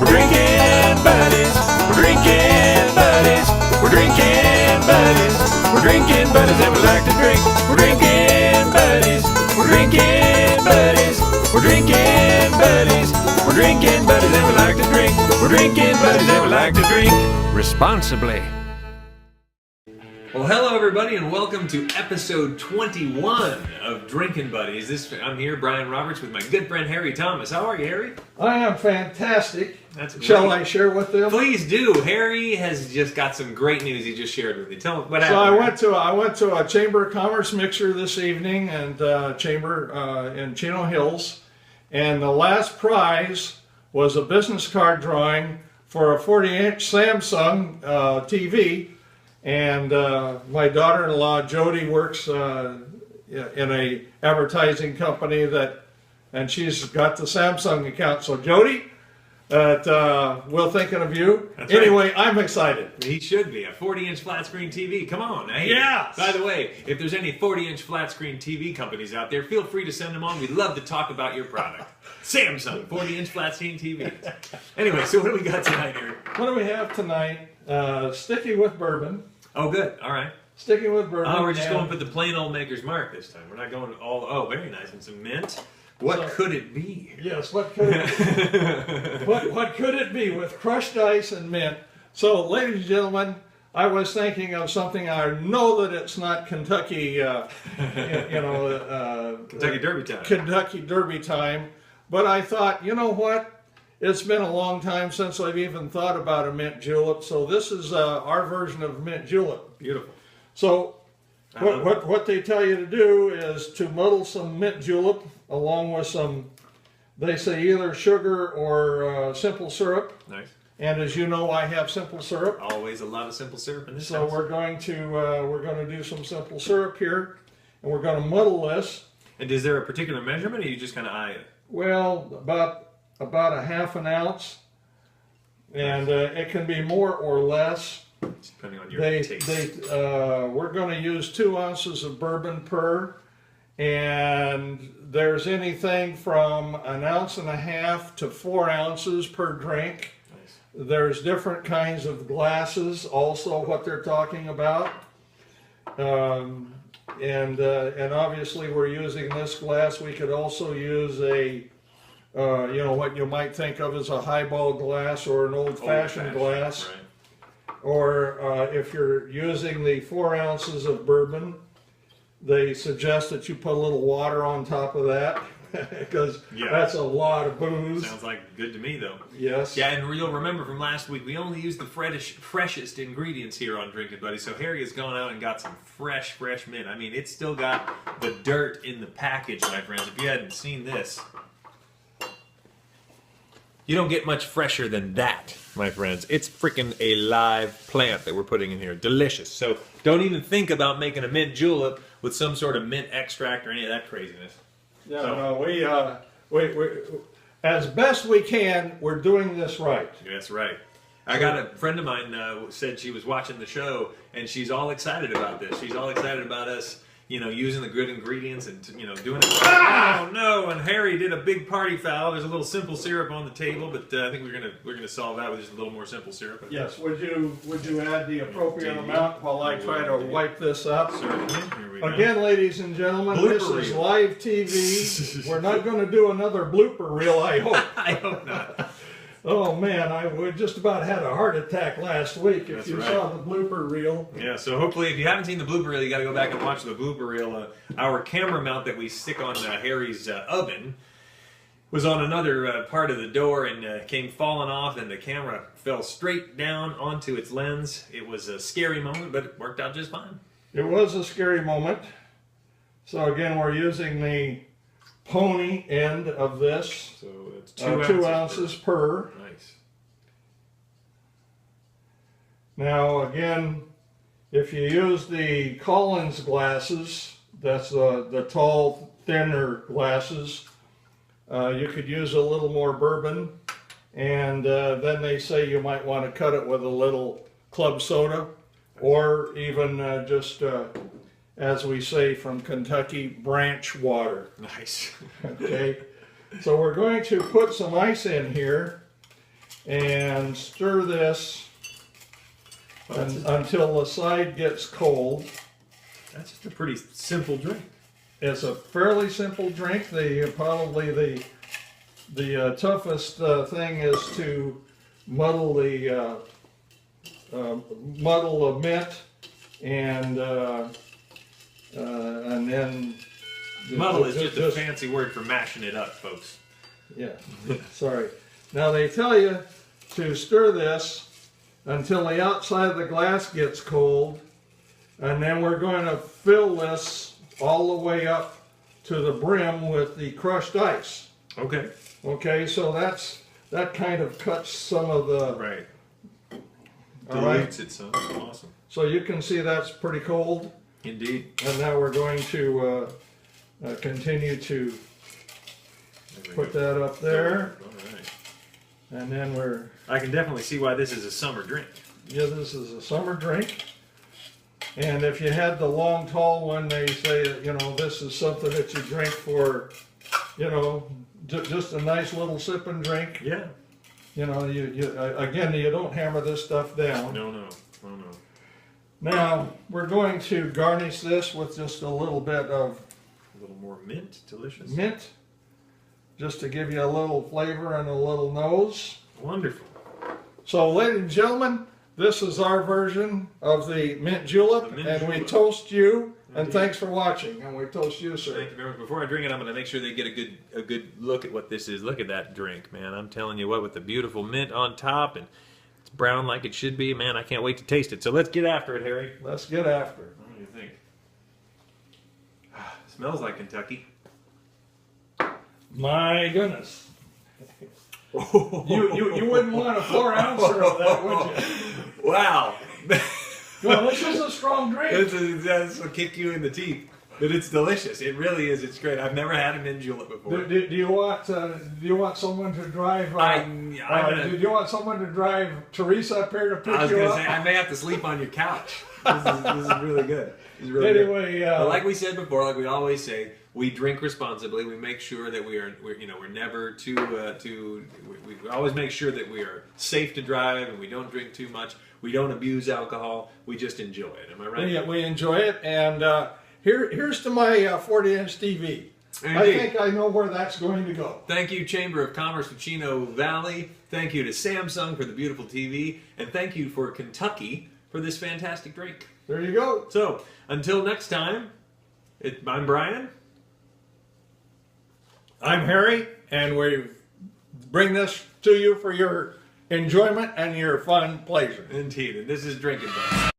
We're drinking buddies. We're drinking buddies. We're drinking buddies. We're drinking buddies and we like to drink. We're drinking buddies. We're drinking buddies. We're drinking buddies. We're drinking buddies and we like to drink. We're drinking buddies and we like to drink responsibly. Well, hello everybody, and welcome to episode 21 of Drinking Buddies. I'm here, Brian Roberts, with my good friend Harry Thomas. How are you, Harry? I am fantastic. That's great. Shall I share with them? Please do. Harry has just got some great news he just shared with me. Tell me what happened. So I went to a Chamber of Commerce mixer this evening, and Chamber in Chino Hills, and the last prize was a business card drawing for a 40-inch Samsung TV. And my daughter-in-law Jody works in a advertising company and she's got the Samsung account. So Jody, we're thinking of you. That's anyway, right. I'm excited. He should be. A 40-inch flat screen TV. Come on. Hey, yes. By the way, if there's any 40-inch flat screen TV companies out there, feel free to send them on. We'd love to talk about your product. Samsung 40-inch flat screen TV. Anyway, so what do we got tonight, Eric? What do we have tonight? Sticking with bourbon. Oh, good. All right. Sticking with bourbon. Oh, we're just going with the plain old Maker's Mark this time. We're not going all. Oh, very nice. And some mint. What could it be? Yes, what could it be? what could it be with crushed ice and mint? So, ladies and gentlemen, I was thinking of something. I know that it's not Kentucky, Kentucky Derby time. Kentucky Derby time, but I thought, you know what? It's been a long time since I've even thought about a mint julep, so this is our version of mint julep. Beautiful. So what they tell you to do is to muddle some mint julep along with some, they say either sugar or simple syrup. Nice. And as you know, I have simple syrup. Always a lot of simple syrup in this So house. we're going to do some simple syrup here, and we're going to muddle this. And is there a particular measurement, or you just kind of eye it? Well, about a half an ounce, and it can be more or less. Depending on your taste. We're going to use 2 ounces of bourbon per, and there's anything from 1.5 ounces to 4 ounces per drink. Nice. There's different kinds of glasses, also what they're talking about, and obviously we're using this glass. We could also use a what you might think of as a highball glass or an old-fashioned glass. Right. Or if you're using the 4 ounces of bourbon, they suggest that you put a little water on top of that because that's a lot of booze. Sounds like good to me, though. Yes. Yeah, and you'll remember from last week, we only used the freshest ingredients here on Drinking Buddies. So Harry has gone out and got some fresh mint. I mean, it's still got the dirt in the package, my friends. If you hadn't seen this, you don't get much fresher than that, my friends. It's freaking a live plant that we're putting in here. Delicious. So don't even think about making a mint julep with some sort of mint extract or any of that craziness. Yeah, no, we as best we can, we're doing this right. That's right. I got a friend of mine said she was watching the show, and she's all excited about this. She's all excited about us, using the good ingredients and, doing it right. Oh, no, and Harry did a big party foul. There's a little simple syrup on the table, but I think we're gonna solve that with just a little more simple syrup. Yes, would you add the appropriate amount while I try to wipe this up? Certainly. Here we go. Again, ladies and gentlemen, this is live TV. We're not going to do another blooper reel, I hope. I hope not. Oh man, we just about had a heart attack last week. If you saw the blooper reel. Yeah, so hopefully if you haven't seen the blooper reel, you got to go back and watch the blooper reel. Our camera mount that we stick on Harry's oven was on another part of the door and came falling off, and the camera fell straight down onto its lens. It was a scary moment, but it worked out just fine. It was a scary moment. So again, we're using the pony end of this. So it's 2 ounces per. Nice. Now again, if you use the Collins glasses, that's the tall, thinner glasses, you could use a little more bourbon, and then they say you might want to cut it with a little club soda, or even just as we say from Kentucky, branch water. Nice. Okay, so we're going to put some ice in here, and stir this until the side gets cold. That's just a pretty simple drink. It's a fairly simple drink. Probably the toughest thing is to muddle the mint and then Muddle is just a fancy word for mashing it up, folks. yeah. Sorry. Now they tell you to stir this until the outside of the glass gets cold, and then we're going to fill this all the way up to the brim with the crushed ice. Okay. Okay, so that kind of cuts some of the Right. All right. Dilutes it some. Awesome. So you can see that's pretty cold, Indeed. and now we're going to continue to There we put go. that up there, All right. and then we're I can definitely see why this is a summer drink. yeah, this is a summer drink. And if you had the long tall one, they say that, you know, this is something that you drink for, you know, just a nice little sip and drink. Yeah. You know, again, you don't hammer this stuff down. No, no. Oh, no. Now, we're going to garnish this with just a little bit of A little more mint. Delicious. mint, just to give you a little flavor and a little nose. Wonderful. So, ladies and gentlemen, this is our version of the mint julep, The mint and we julep. toast you, and Indeed. thanks for watching, and we toast you, sir. Thank you very much. Before I drink it, I'm going to make sure they get a good look at what this is. Look at that drink, man. I'm telling you what, with the beautiful mint on top, and it's brown like it should be. Man, I can't wait to taste it. So let's get after it, Harry. Let's get after it. What do you think? Smells like Kentucky. My goodness. You wouldn't want a 4-ouncer of that, would you? Wow. Well, this is a strong drink. This will kick you in the teeth. But it's delicious. It really is. It's great. I've never had a mint julep before. Do you want someone to drive? Do you want someone to drive Teresa up here to pick I was you going to up? say, I may have to sleep on your couch. This is really good. This is really good. Anyway, But like we said before, like we always say, we drink responsibly. We make sure that we're never we always make sure that we are safe to drive and we don't drink too much. We don't abuse alcohol. We just enjoy it. Am I right? we enjoy it, and here's to my 40-inch TV. I Indeed. think I know where that's going to go. Thank you, Chamber of Commerce of Chino Valley. Thank you to Samsung for the beautiful TV, and thank you for Kentucky for this fantastic drink. There you go. So until next time, I'm Brian. I'm Harry, and we bring this to you for your enjoyment and your fun pleasure. Indeed, and this is Drinking Buddies.